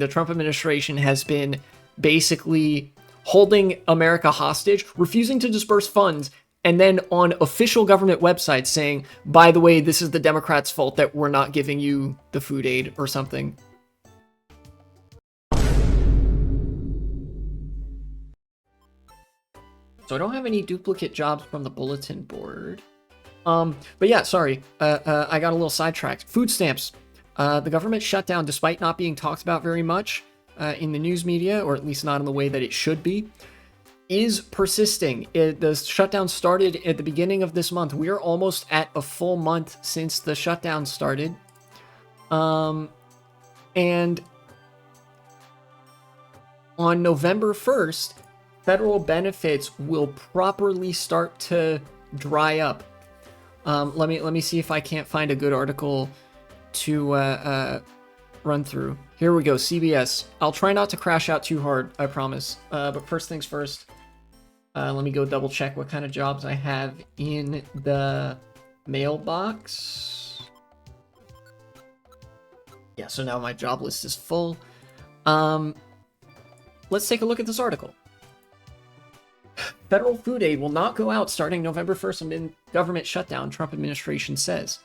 The Trump administration has been basically holding America hostage, refusing to disperse funds, and then on official government websites saying, by the way, this is the Democrats' fault that we're not giving you the food aid or something. So I don't have any duplicate jobs from the bulletin board. But yeah, sorry, I got a little sidetracked. Food stamps. The government shutdown, despite not being talked about very much in the news media, or at least not in the way that it should be, is persisting. The shutdown started at the beginning of this month. We are almost at a full month since the shutdown started. And on November 1st, federal benefits will properly start to dry up. Let me see if I can't find a good article to run through. Here we go, CBS. I'll try not to crash out too hard, I promise. But first things first, let me go double check what kind of jobs I have in the mailbox. Yeah, so now my job list is full. Let's take a look at this article. Federal food aid will not go out starting November 1st amid government shutdown, Trump administration says.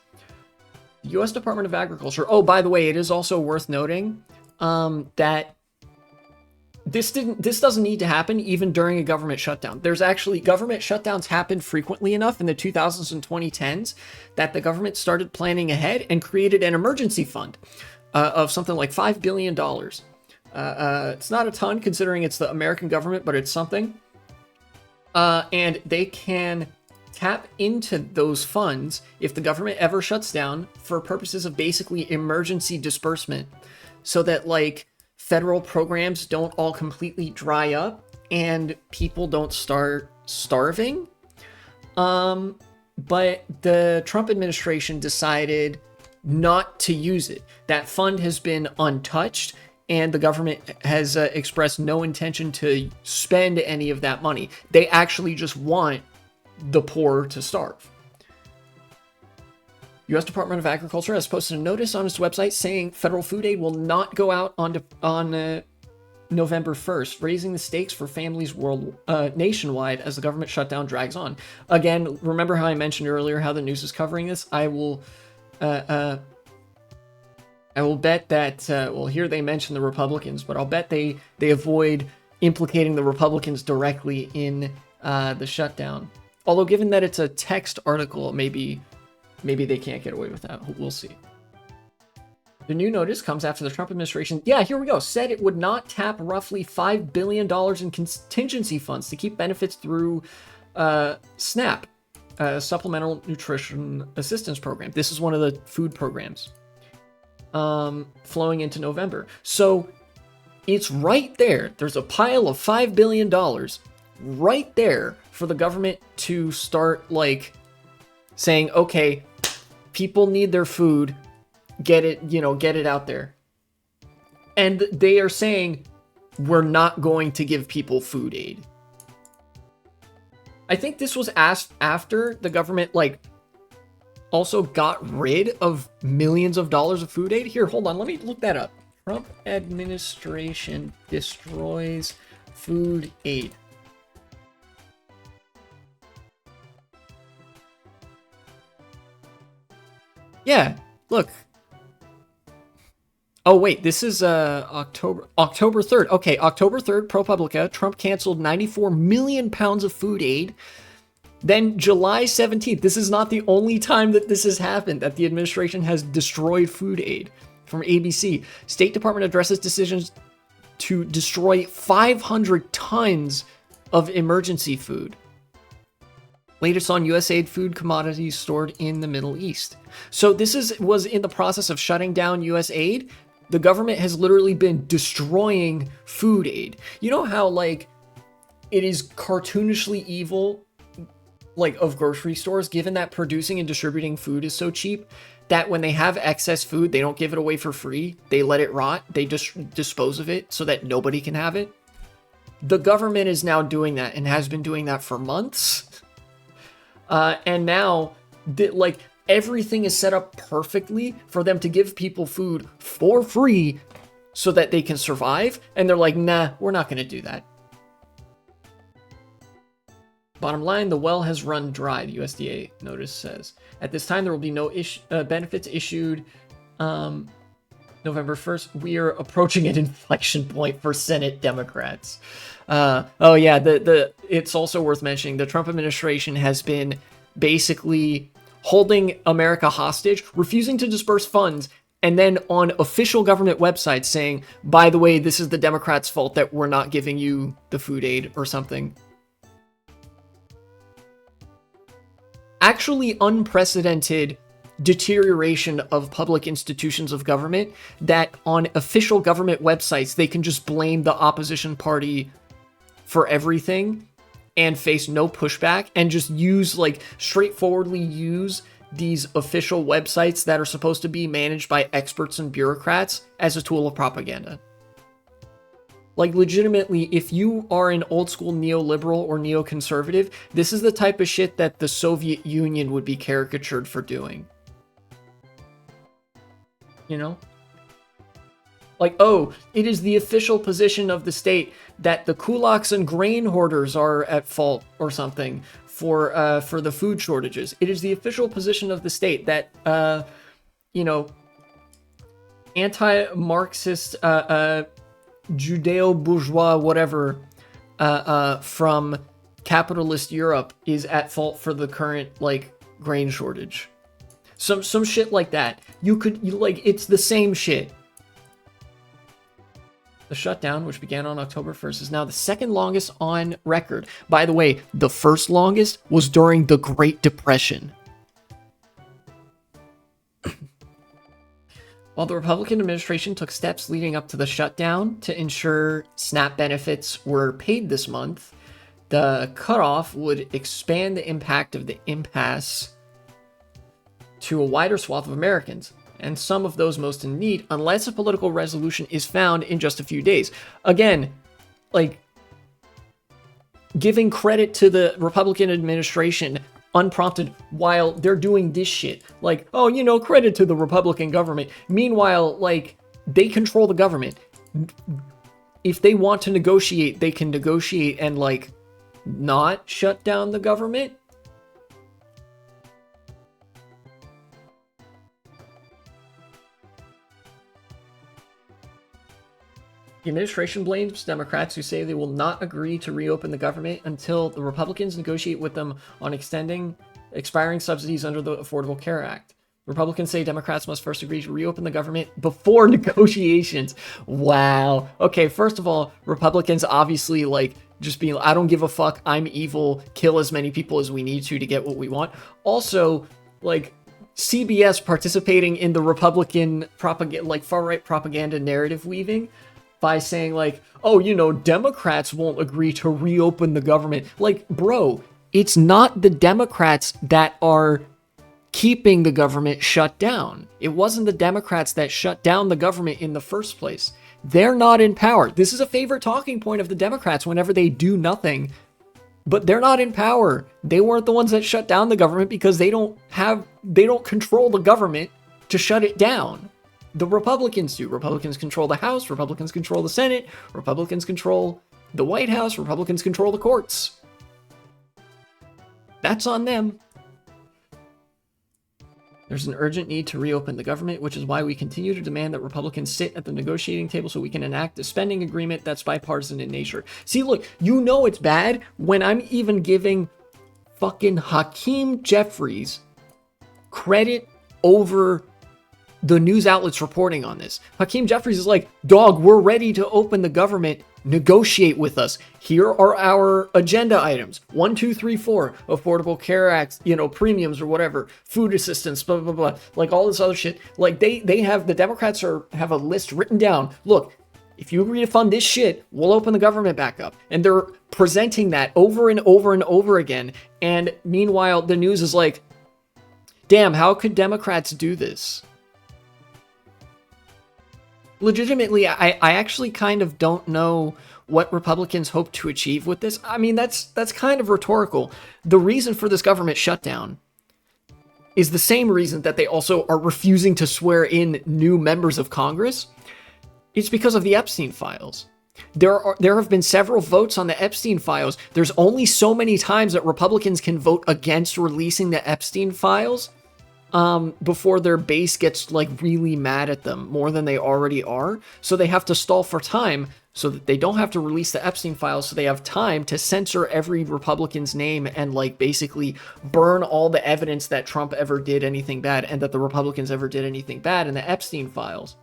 The U.S. Department of Agriculture. Oh, by the way, it is also worth noting that this doesn't need to happen even during a government shutdown. There's actually government shutdowns happened frequently enough in the 2000s and 2010s that the government started planning ahead and created an emergency fund of something like $5 billion. It's not a ton considering it's the American government, but it's something. And they can tap into those funds if the government ever shuts down for purposes of basically emergency disbursement so that like federal programs don't all completely dry up and people don't start starving. But the Trump administration decided not to use it. That fund has been untouched, and the government has expressed no intention to spend any of that money. They actually just want the poor to starve. U.S. Department of Agriculture has posted a notice on its website saying federal food aid will not go out on November 1st, raising the stakes for families nationwide as the government shutdown drags on. Again, remember how I mentioned earlier how the news is covering this? I will bet that, well, here they mention the Republicans, but I'll bet they avoid implicating the Republicans directly in the shutdown. Although, given that it's a text article, maybe they can't get away with that. We'll see. The new notice comes after the Trump administration, yeah, here we go, said it would not tap roughly $5 billion in contingency funds to keep benefits through SNAP, Supplemental Nutrition Assistance Program. This is one of the food programs. Flowing into November. So it's right there. There's a pile of $5 billion right there for the government to start like saying, okay, people need their food, get it out there. And they are saying, we're not going to give people food aid. I think this was asked after the government like also got rid of millions of dollars of food aid. Here, hold on, let me look that up. Trump administration destroys food aid. Yeah, look. Oh wait, this is October 3rd. Okay, October 3rd, ProPublica, Trump canceled 94 million pounds of food aid. Then July 17th, this is not the only time that this has happened, that the administration has destroyed food aid. From ABC, State Department addresses decisions to destroy 500 tons of emergency food. Latest on USAID food commodities stored in the Middle East. So this was in the process of shutting down USAID. The government has literally been destroying food aid. You know how like it is cartoonishly evil, like of grocery stores, given that producing and distributing food is so cheap, that when they have excess food, they don't give it away for free. They let it rot. They just dispose of it so that nobody can have it. The government is now doing that and has been doing that for months. And now, like, everything is set up perfectly for them to give people food for free so that they can survive. And they're like, nah, we're not going to do that. Bottom line, the well has run dry, the USDA notice says. At this time, there will be no benefits issued November 1st. We are approaching an inflection point for Senate Democrats. Oh yeah, it's also worth mentioning the Trump administration has been basically holding America hostage, refusing to disperse funds, and then on official government websites saying, by the way, this is the Democrats' fault that we're not giving you the food aid or something. Actually unprecedented deterioration of public institutions of government, that on official government websites they can just blame the opposition party for everything and face no pushback, and just use, like, straightforwardly use these official websites that are supposed to be managed by experts and bureaucrats as a tool of propaganda. Like, legitimately, if you are an old school neoliberal or neoconservative, this is the type of shit that the Soviet Union would be caricatured for doing. You know? Like, oh, it is the official position of the state that the kulaks and grain hoarders are at fault or something for the food shortages. It is the official position of the state that, anti-Marxist, Judeo-bourgeois, whatever, from capitalist Europe is at fault for the current, like, grain shortage. Some shit like that. It's the same shit. The shutdown, which began on October 1st, is now the second longest on record. By the way, the first longest was during the Great Depression. While the Republican administration took steps leading up to the shutdown to ensure SNAP benefits were paid this month, the cutoff would expand the impact of the impasse to a wider swath of Americans, and some of those most in need, unless a political resolution is found in just a few days. Again, like, giving credit to the Republican administration unprompted while they're doing this shit. Like, oh, credit to the Republican government. Meanwhile, like, they control the government. If they want to negotiate, they can negotiate and, like, not shut down the government. The administration blames Democrats who say they will not agree to reopen the government until the Republicans negotiate with them on expiring subsidies under the Affordable Care Act. Republicans say Democrats must first agree to reopen the government before negotiations. Wow. Okay, first of all, Republicans obviously, like, just being, I don't give a fuck, I'm evil, kill as many people as we need to get what we want. Also, like, CBS participating in the Republican propaganda, like, far-right propaganda narrative weaving, by saying, like, oh, Democrats won't agree to reopen the government. Like, bro, it's not the Democrats that are keeping the government shut down. It wasn't the Democrats that shut down the government in the first place. They're not in power. This is a favorite talking point of the Democrats whenever they do nothing, but they're not in power. They weren't the ones that shut down the government because they don't control the government to shut it down. The Republicans do. Republicans control the House. Republicans control the Senate. Republicans control the White House. Republicans control the courts. That's on them. There's an urgent need to reopen the government, which is why we continue to demand that Republicans sit at the negotiating table so we can enact a spending agreement that's bipartisan in nature. See, look, it's bad when I'm even giving fucking Hakeem Jeffries credit over the news outlets reporting on this. Hakeem Jeffries is like, dog, we're ready to open the government. Negotiate with us. Here are our agenda items. 1, 2, 3, 4. Affordable Care Act, premiums or whatever. Food assistance, blah, blah, blah. Like, all this other shit. Like, they have, the Democrats have a list written down. Look, if you agree to fund this shit, we'll open the government back up. And they're presenting that over and over and over again. And meanwhile, the news is like, damn, how could Democrats do this? Legitimately, I actually kind of don't know what Republicans hope to achieve with this. I mean, that's kind of rhetorical. The reason for this government shutdown is the same reason that they also are refusing to swear in new members of Congress. It's because of the Epstein files. There have been several votes on the Epstein files. There's only so many times that Republicans can vote against releasing the Epstein files before their base gets like really mad at them more than they already are. So they have to stall for time so that they don't have to release the Epstein files, so they have time to censor every Republican's name and like basically burn all the evidence that Trump ever did anything bad and that the Republicans ever did anything bad in the Epstein files.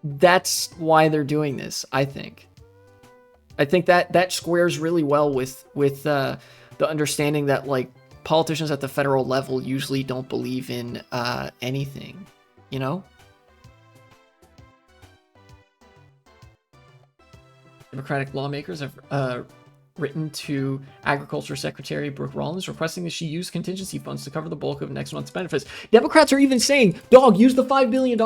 That's why they're doing this, I think. I think that squares really well with the understanding that like politicians at the federal level usually don't believe in anything, you know? Democratic lawmakers have written to Agriculture Secretary Brooke Rollins requesting that she use contingency funds to cover the bulk of next month's benefits. Democrats are even saying, dog, use the $5 billion.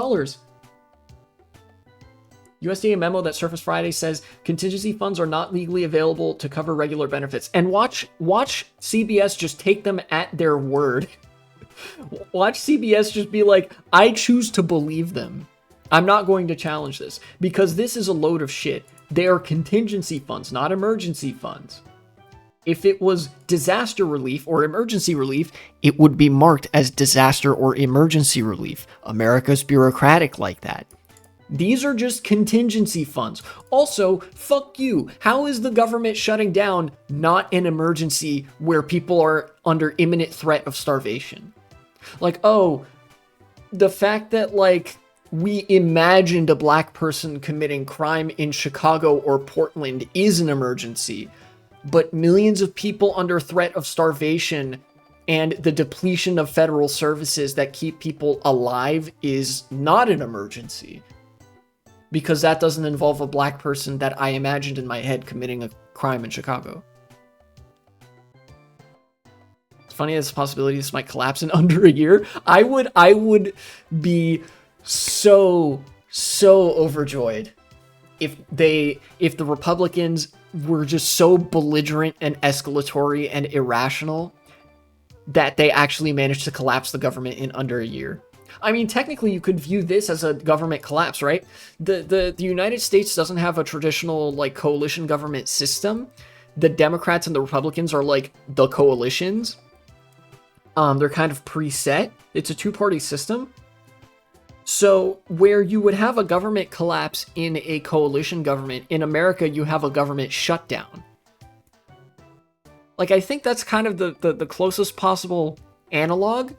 USDA memo that surfaced Friday says contingency funds are not legally available to cover regular benefits. And watch CBS just take them at their word. Watch CBS just be like, I choose to believe them. I'm not going to challenge this because this is a load of shit. They are contingency funds, not emergency funds. If it was disaster relief or emergency relief, it would be marked as disaster or emergency relief. America's bureaucratic like that. These are just contingency funds. Also, fuck you. How is the government shutting down not an emergency where people are under imminent threat of starvation? Like, oh, the fact that like we imagined a black person committing crime in Chicago or Portland is an emergency, but millions of people under threat of starvation and the depletion of federal services that keep people alive is not an emergency. Because that doesn't involve a black person that I imagined in my head committing a crime in Chicago. It's funny as a possibility this might collapse in under a year. I would be so overjoyed if the Republicans were just so belligerent and escalatory and irrational that they actually managed to collapse the government in under a year. I mean, technically, you could view this as a government collapse, right? The United States doesn't have a traditional like coalition government system. The Democrats and the Republicans are like the coalitions. They're kind of preset. It's a two-party system. So where you would have a government collapse in a coalition government, in America, you have a government shutdown. Like, I think that's kind of the closest possible analog.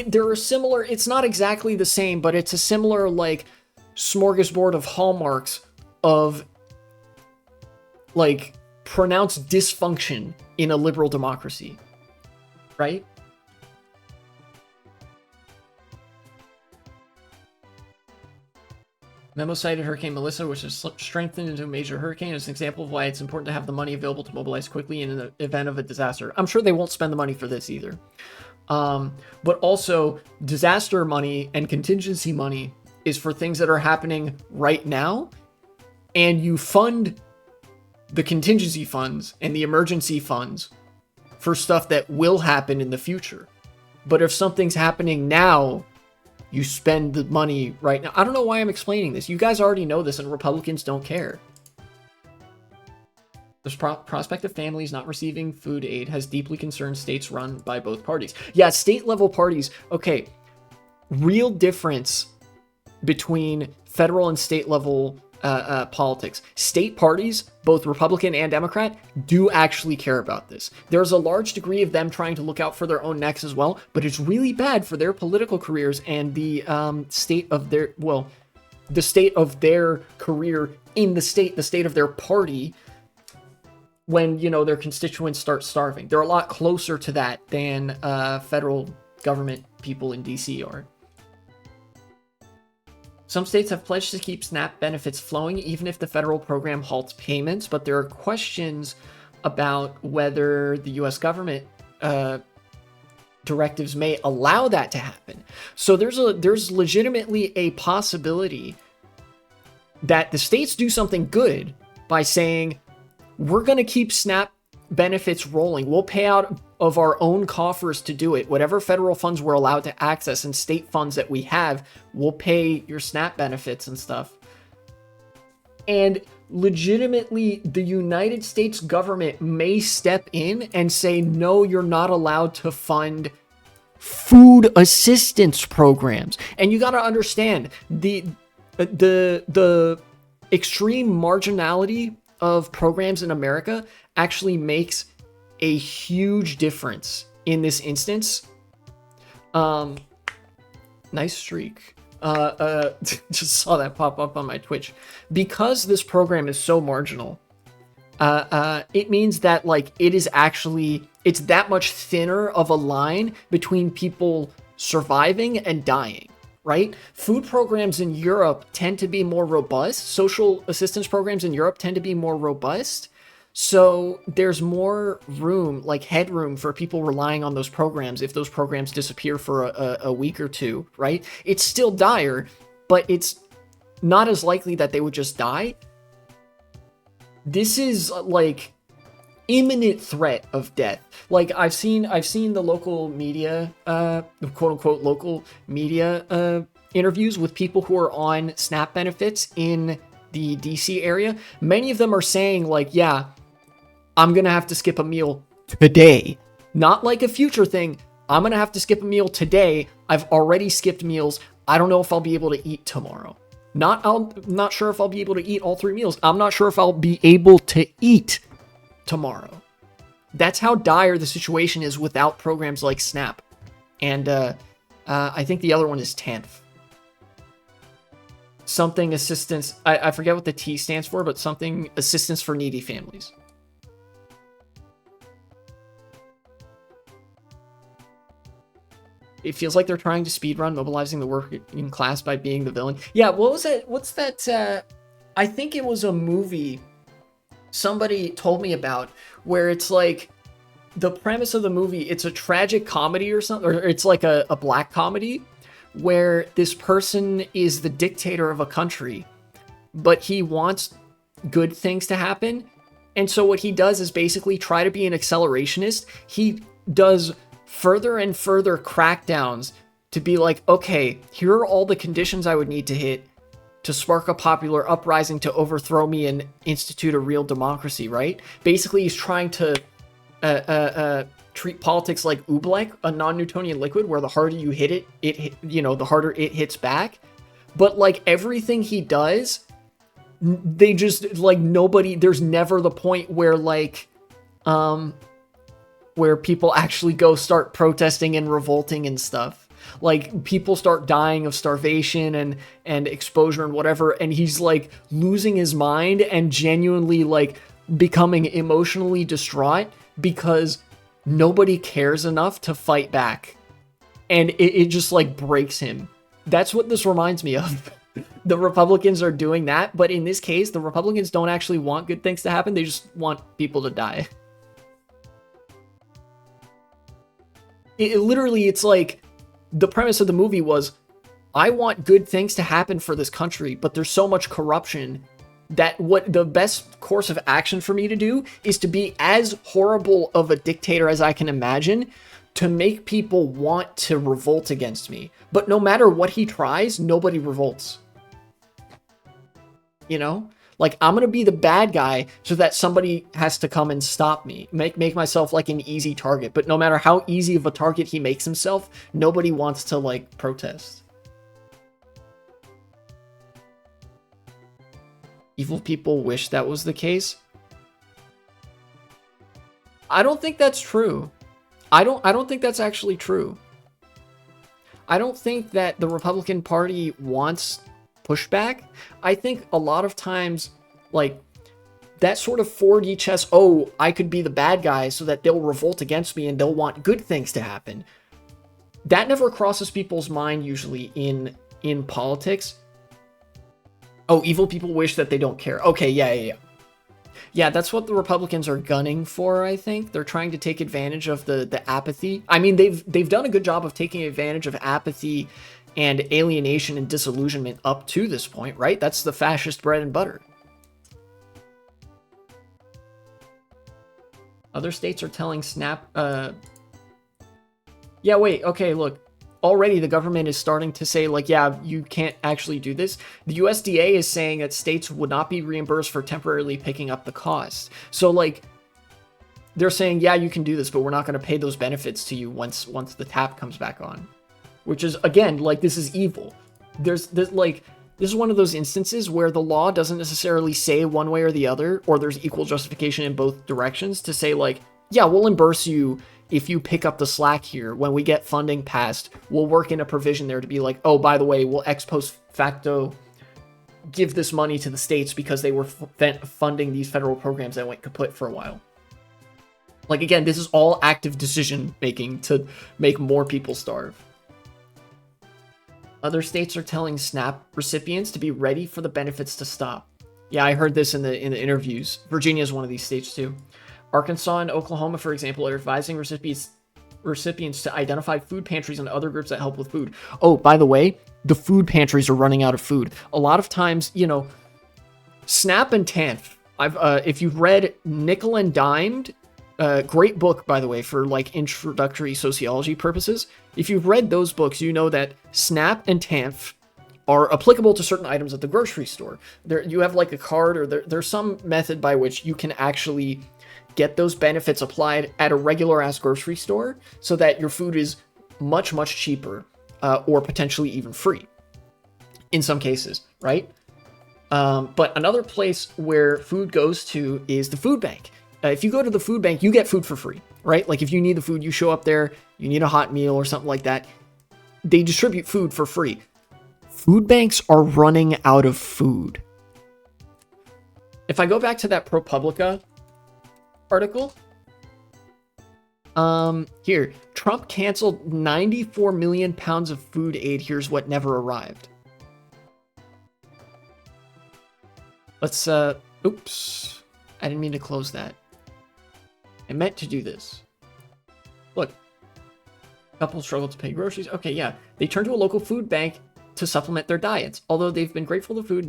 There are similar, it's not exactly the same, but it's a similar like smorgasbord of hallmarks of like pronounced dysfunction in a liberal democracy, right? Memo cited Hurricane Melissa, which is strengthened into a major hurricane, as an example of why it's important to have the money available to mobilize quickly in the event of a disaster. I'm sure they won't spend the money for this either. But also disaster money and contingency money is for things that are happening right now, and you fund the contingency funds and the emergency funds for stuff that will happen in the future. But if something's happening now, you spend the money right now. I don't know why I'm explaining this. You guys already know this, and Republicans don't care. The prospect of families not receiving food aid has deeply concerned states run by both parties. Yeah, state-level parties. Okay, real difference between federal and state-level politics. State parties, both Republican and Democrat, do actually care about this. There's a large degree of them trying to look out for their own necks as well, but it's really bad for their political careers and the state of their, well, the state of their career in the state of their party, when, you know, their constituents start starving. They're a lot closer to that than federal government people in DC are. Some states have pledged to keep SNAP benefits flowing even if the federal program halts payments, but there are questions about whether the US government directives may allow that to happen. So there's legitimately a possibility that the states do something good by saying, we're going to keep SNAP benefits rolling. We'll pay out of our own coffers to do it. Whatever federal funds we're allowed to access and state funds that we have, we'll pay your SNAP benefits and stuff. And legitimately, the United States government may step in and say, no, you're not allowed to fund food assistance programs. And you got to understand the extreme marginality of programs in America actually makes a huge difference in this instance. Nice streak. Just saw that pop up on my Twitch. Because this program is so marginal, it means that like it's that much thinner of a line between people surviving and dying, right? Food programs in Europe tend to be more robust. Social assistance programs in Europe tend to be more robust. So there's more room, like headroom, for people relying on those programs if those programs disappear for a week or two, right? It's still dire, but it's not as likely that they would just die. This is like imminent threat of death. Like I've seen the local media, quote unquote local media interviews with people who are on SNAP benefits in the DC area. Many of them are saying like, yeah, I'm going to have to skip a meal today. Not like a future thing. I'm going to have to skip a meal today. I've already skipped meals. I don't know if I'll be able to eat tomorrow. I'm not sure if I'll be able to eat all 3 meals. I'm not sure if I'll be able to eat tomorrow. That's how dire the situation is without programs like SNAP. And I think the other one is TANF. Something assistance. I forget what the T stands for, but something assistance for needy families. It feels like they're trying to speedrun mobilizing the working class by being the villain. Yeah, what was that? What's that? I think it was a movie somebody told me about where it's like the premise of the movie, it's a tragic comedy or something, or it's like a black comedy where this person is the dictator of a country, but he wants good things to happen. And so what he does is basically try to be an accelerationist. He does further and further crackdowns to be like, okay, here are all the conditions I would need to hit to spark a popular uprising to overthrow me and institute a real democracy, right? Basically, he's trying to treat politics like oobleck, a non-Newtonian liquid, where the harder you hit it, the harder it hits back. But like everything he does, they just like there's never the point where like, where people actually go start protesting and revolting and stuff. Like people start dying of starvation and exposure and whatever, and he's like losing his mind and genuinely like becoming emotionally distraught because nobody cares enough to fight back. And it just like breaks him. That's what this reminds me of. The Republicans are doing that, but in this case, the Republicans don't actually want good things to happen. They just want people to die. Literally, it's like the premise of the movie was, I want good things to happen for this country, but there's so much corruption that what the best course of action for me to do is to be as horrible of a dictator as I can imagine to make people want to revolt against me. But no matter what he tries, nobody revolts. You know? Like, I'm gonna be the bad guy so that somebody has to come and stop me. Make myself like an easy target. But no matter how easy of a target he makes himself, nobody wants to, like, protest. Evil people wish that was the case. I don't think that's true. I don't think that's actually true. I don't think that the Republican Party wants pushback. I think a lot of times, like, that sort of 4D chess, oh, I could be the bad guy so that they'll revolt against me and they'll want good things to happen. That never crosses people's mind usually in politics. Oh, evil people wish that they don't care. Okay, yeah. Yeah, that's what the Republicans are gunning for, I think. They're trying to take advantage of the apathy. I mean, they've done a good job of taking advantage of apathy and alienation and disillusionment up to this point, right? That's the fascist bread and butter. Other states are telling SNAP... Yeah, wait, okay, look. already the government is starting to say, like, yeah, you can't actually do this. The USDA is saying that states would not be reimbursed for temporarily picking up the cost. So, like, they're saying, yeah, you can do this, but we're not going to pay those benefits to you once the tap comes back on. Which is, again, like, this is evil. This is one of those instances where the law doesn't necessarily say one way or the other, or there's equal justification in both directions to say, like, yeah, we'll reimburse you if you pick up the slack here. When we get funding passed, we'll work in a provision there to be like, oh, by the way, we'll ex post facto give this money to the states because they were funding these federal programs that went kaput for a while. Like, again, this is all active decision making to make more people starve. Other states are telling SNAP recipients to be ready for the benefits to stop. Yeah, I heard this in the interviews. Virginia is one of these states too. Arkansas and Oklahoma, for example, are advising recipients to identify food pantries and other groups that help with food. Oh, by the way, the food pantries are running out of food. A lot of times, you know, SNAP and TANF. If you've read Nickel and Dimed, great book, by the way, for like introductory sociology purposes. If you've read those books, you know that SNAP and TANF are applicable to certain items at the grocery store. You have like a card, or there's some method by which you can actually get those benefits applied at a regular ass grocery store so that your food is much, much cheaper, or potentially even free in some cases, right? But another place where food goes to is the food bank. If you go to the food bank, you get food for free, right? Like if you need the food, you show up there, you need a hot meal or something like that. They distribute food for free. Food banks are running out of food. If I go back to that ProPublica article, here, Trump canceled 94 million pounds of food aid. Here's what never arrived. Let's, oops, I didn't mean to close that. I meant to do this. Look, couples struggle to pay groceries. Okay, yeah. They turn to a local food bank to supplement their diets. Although they've been grateful to food,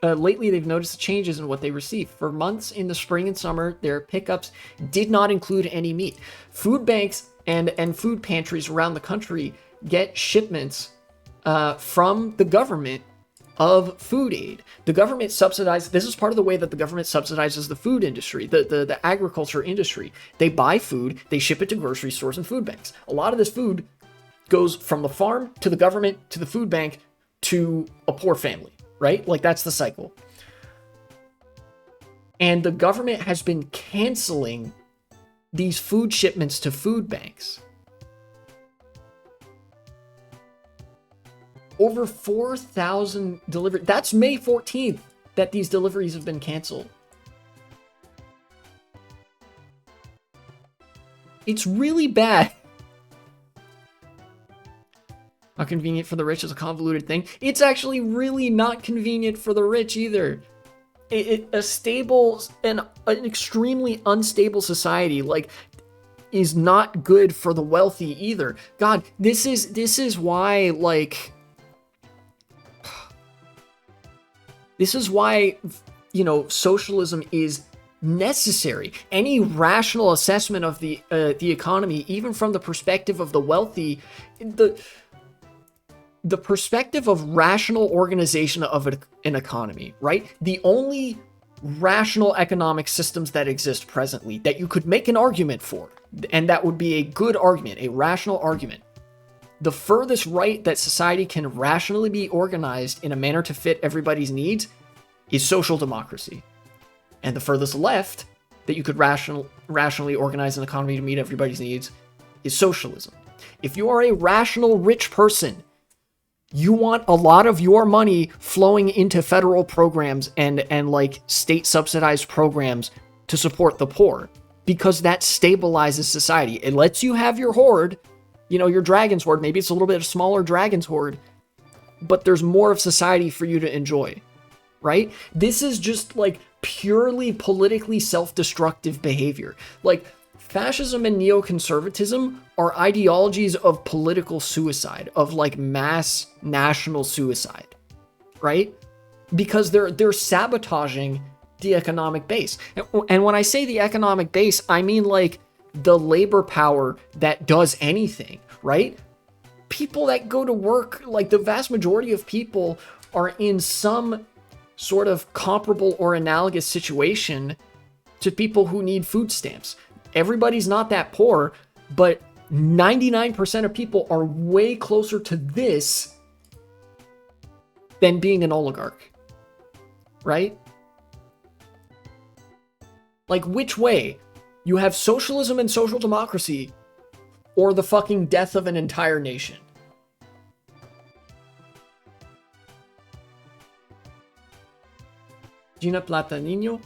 lately they've noticed changes in what they receive. For months in the spring and summer, their pickups did not include any meat. Food banks and food pantries around the country get shipments from the government of food aid. The government subsidizes, this is part of the way that the government subsidizes the food industry, the agriculture industry. They buy food, they ship it to grocery stores and food banks. A lot of this food goes from the farm to the government to the food bank to a poor family, right? Like that's the cycle. And the government has been canceling these food shipments to food banks. Over 4,000 deliveries. That's May 14th that these deliveries have been canceled. It's really bad. Not convenient for the rich is a convoluted thing. It's actually really not convenient for the rich either. A stable and an extremely unstable society like is not good for the wealthy either. God, this is why like this is why, you know, socialism is necessary. Any rational assessment of the economy, even from the perspective of the wealthy, the perspective of rational organization of an economy, right? The only rational economic systems that exist presently that you could make an argument for, and that would be a good argument, a rational argument. The furthest right that society can rationally be organized in a manner to fit everybody's needs is social democracy. And the furthest left that you could rationally organize an economy to meet everybody's needs is socialism. If you are a rational rich person, you want a lot of your money flowing into federal programs and like state subsidized programs to support the poor, because that stabilizes society. It lets you have your hoard, you know, your dragon's hoard. Maybe it's a little bit of smaller dragon's hoard, but there's more of society for you to enjoy, right? This is just like purely politically self-destructive behavior. Like fascism and neoconservatism are ideologies of political suicide, of like mass national suicide, right? Because they're sabotaging the economic base. And when I say the economic base, I mean like the labor power that does anything, right? people that go to work, like the vast majority of people are in some sort of comparable or analogous situation to people who need food stamps. Everybody's not that poor, but 99% of people are way closer to this than being an oligarch, right? Like, which way? You have socialism and social democracy, or the fucking death of an entire nation. Gina Platanino,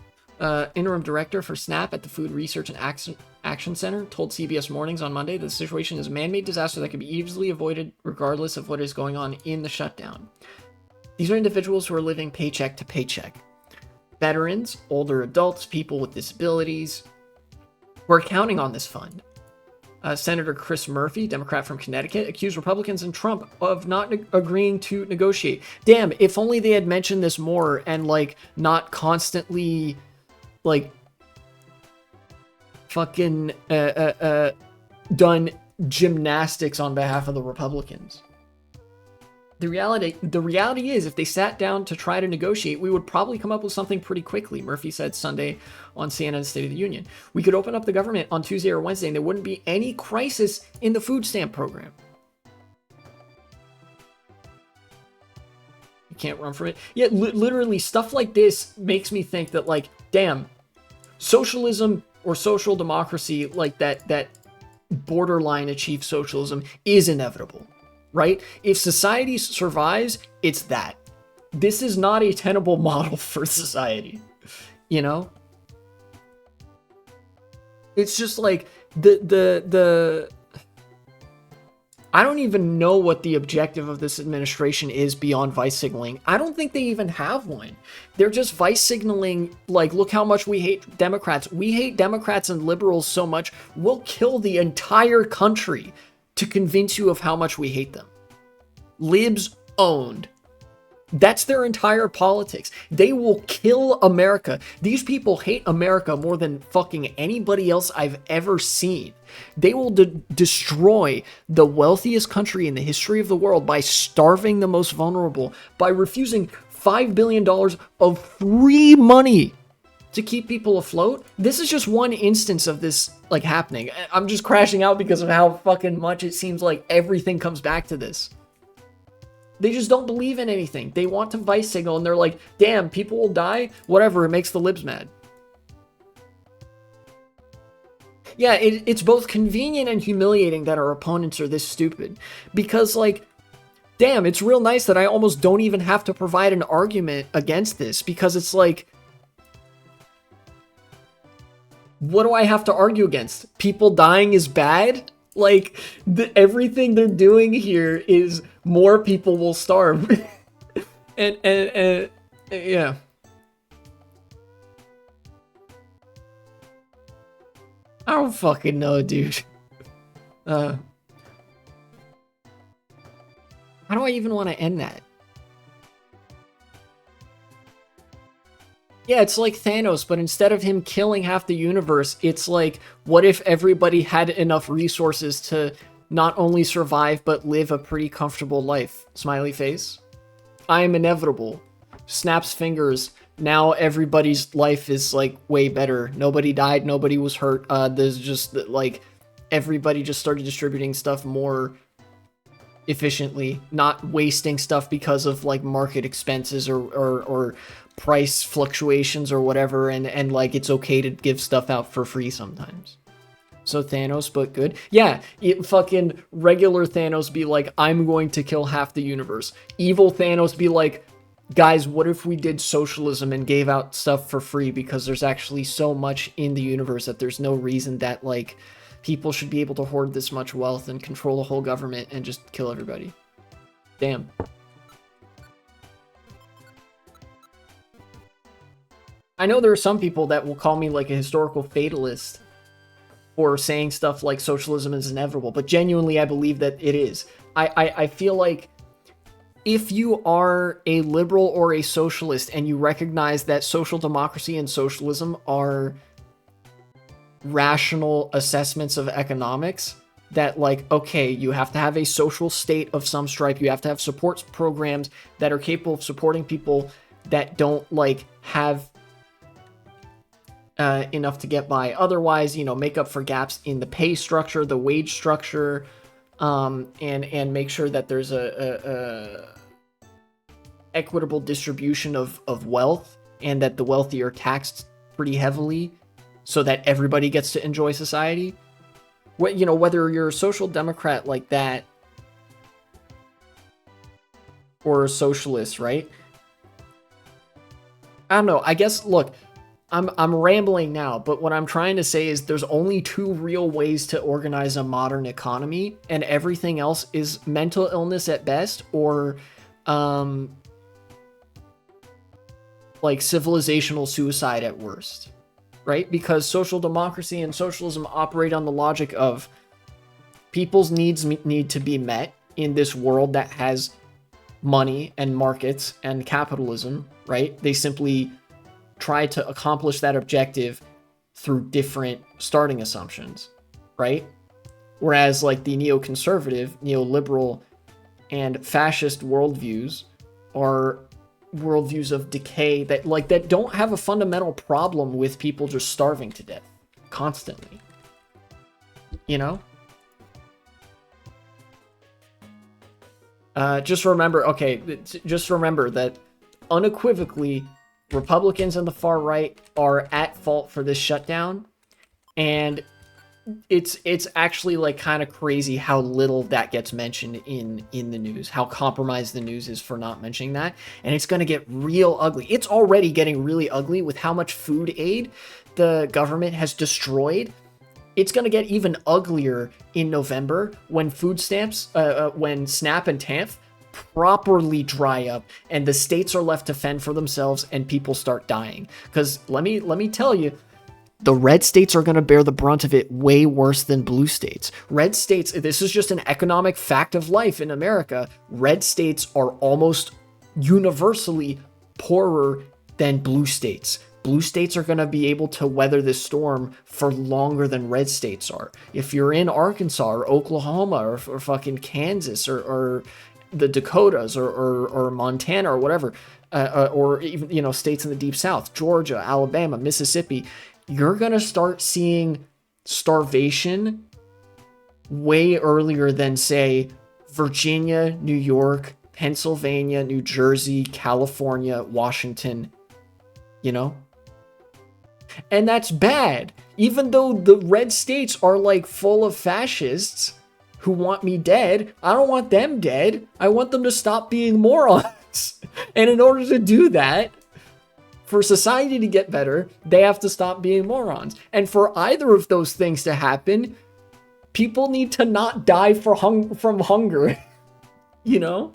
interim director for SNAP at the Food Research and Action Center, told CBS Mornings on Monday that the situation is a man-made disaster that can be easily avoided regardless of what is going on in the shutdown. These are individuals who are living paycheck to paycheck. Veterans, older adults, people with disabilities. We're counting on this fund. Senator Chris Murphy, Democrat from Connecticut, accused Republicans and Trump of not agreeing to negotiate. Damn, if only they had mentioned this more and, like, not constantly, like, fucking done gymnastics on behalf of the Republicans. The reality is, if they sat down to try to negotiate, we would probably come up with something pretty quickly, Murphy said Sunday on CNN's State of the Union. We could open up the government on Tuesday or Wednesday and there wouldn't be any crisis in the food stamp program. You can't run from it. Yeah, literally stuff like this makes me think that, like, damn, socialism or social democracy, like that borderline achieved socialism, is inevitable. Right? If society survives, it's that. This is not a tenable model for society. You know? It's just like I don't even know what the objective of this administration is beyond vice signaling. I don't think they even have one. They're just vice signaling, like, look how much we hate Democrats. We hate Democrats and liberals so much, we'll kill the entire country to convince you of how much we hate them. Libs owned. That's their entire politics. They will kill America. These people hate America more than fucking anybody else I've ever seen. They will destroy the wealthiest country in the history of the world by starving the most vulnerable, by refusing $5 billion of free money to keep people afloat. This is just one instance of this, like, happening. I'm just crashing out because of how fucking much it seems like everything comes back to this. They just don't believe in anything. They want to vice signal and they're like, damn, people will die. Whatever, it makes the libs mad. Yeah, it's both convenient and humiliating that our opponents are this stupid. Because, like, damn, it's real nice that I almost don't even have to provide an argument against this. Because it's like, what do I have to argue against? People dying is bad? Like, everything they're doing here is more people will starve. and yeah. I don't fucking know, dude. How do I even want to end that? Yeah, it's like Thanos, but instead of him killing half the universe, it's like, what if everybody had enough resources to not only survive, but live a pretty comfortable life? Smiley face. I am inevitable. Snaps fingers. Now everybody's life is, like, way better. Nobody died, nobody was hurt. There's just, like, everybody just started distributing stuff more efficiently, not wasting stuff because of, like, market expenses or price fluctuations or whatever, and like, it's okay to give stuff out for free sometimes. So Thanos, but good. Yeah, fucking regular Thanos be like, I'm going to kill half the universe. Evil Thanos be like, guys, what if we did socialism and gave out stuff for free because there's actually so much in the universe that there's no reason that, like, people should be able to hoard this much wealth and control the whole government and just kill everybody. Damn. I know there are some people that will call me, like, a historical fatalist for saying stuff like socialism is inevitable, but genuinely I believe that it is. I feel like if you are a liberal or a socialist and you recognize that social democracy and socialism are rational assessments of economics, that, like, okay, you have to have a social state of some stripe. You have to have support programs that are capable of supporting people that don't, like, have enough to get by otherwise, you know, make up for gaps in the pay structure, the wage structure, and make sure that there's a equitable distribution of wealth, and that the wealthy are taxed pretty heavily so that everybody gets to enjoy society. You know, whether you're a social democrat like that or a socialist, right? I don't know. I guess, look, I'm rambling now, but what I'm trying to say is there's only two real ways to organize a modern economy, and everything else is mental illness at best, or like civilizational suicide at worst, right? Because social democracy and socialism operate on the logic of people's needs need to be met in this world that has money and markets and capitalism, right? They simply try to accomplish that objective through different starting assumptions, right? Whereas like the neoconservative, neoliberal, and fascist worldviews are worldviews of decay that don't have a fundamental problem with people just starving to death constantly, you know? Just remember that unequivocally, Republicans and the far right are at fault for this shutdown, and it's actually like kind of crazy how little that gets mentioned in the news, how compromised the news is for not mentioning that. And it's going to get real ugly. It's already getting really ugly with how much food aid the government has destroyed. It's going to get even uglier in November when food stamps, when SNAP and TANF properly dry up and the states are left to fend for themselves and people start dying. Because let me tell you, the red states are going to bear the brunt of it way worse than blue states. Red states, this is just an economic fact of life in America. Red states are almost universally poorer than blue states. Blue states are going to be able to weather this storm for longer than red states are. If you're in Arkansas or Oklahoma or fucking Kansas or the Dakotas or Montana or whatever, or even, you know, states in the deep south, Georgia, Alabama, Mississippi, you're going to start seeing starvation way earlier than, say, Virginia, New York, Pennsylvania, New Jersey, California, Washington, you know? And that's bad. Even though the red states are like full of fascists who want me dead, I don't want them dead. I want them to stop being morons. And in order to do that, for society to get better, they have to stop being morons. And for either of those things to happen, people need to not die from hunger, you know?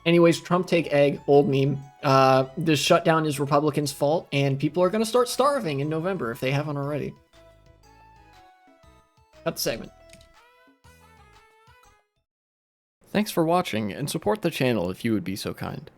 Anyways, Trump take egg, old meme. This shutdown is Republicans' fault, and people are going to start starving in November if they haven't already. Cut the segment. Thanks for watching, and support the channel if you would be so kind.